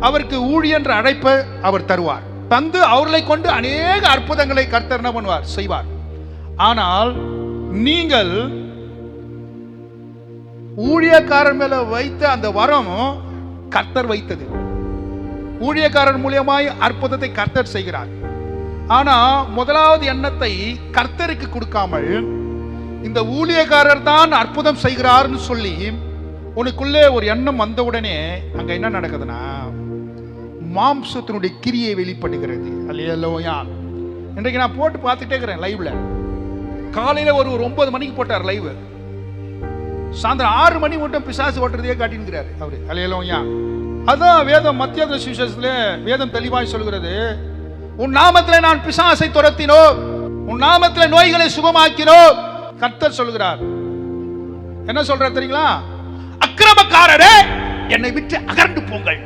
அவருக்கு ஊழியன்ற அழைப்பை அவர் தருவார். தந்து அவர்களை கொண்டு அநேக அற்புதங்களை கர்த்தர் என்ன பண்ணுவார், செய்வார். ஆனால் நீங்கள் ஊழியக்காரர் மேல வைத்த அந்த வரம் கர்த்தர் வைத்தது. ஊழியக்காரர் மூலியமாய் அற்புதத்தை கர்த்தர் செய்கிறார். ஆனா முதலாவது எண்ணத்தை கர்த்தருக்கு கொடுக்காமல் இந்த ஊழியக்காரர் தான் அற்புதம் செய்கிறார்னு சொல்லி உனக்குள்ளே ஒரு எண்ணம் வந்தவுடனே அங்க என்ன நடக்குதுன்னா மாம்சத்தினுடைய கிரியை வெளிப்படுகிறது. அல்லேலூயா. இன்றைக்கு நான் போட்டு பார்த்துட்டே இருக்கிறேன் லைவ்ல. காலையில ஒரு 9 மணிக்கு போட்டார் லைவ், சாயந்தரம் 6 மணி மட்டும் பிசாசு ஓட்டுறதையே காட்டினுக்கிறார் அவரு. அல்லேலூயா. அதான் வேதம் மத்திய சுவிசேஷத்துல வேதம் தெளிவாய் சொல்கிறது, உன் நாமத்திலே நான் பிசாசை துரத்தினோ, உன் நாமத்திலே நோய்களை சுகமாக்கினோ. கர்த்தர் சொல்கிறார். என்ன சொல்றார் தெரியுங்களா? அக்கிரமக்காரரே என்னை விட்டு அகன்று போங்கள்.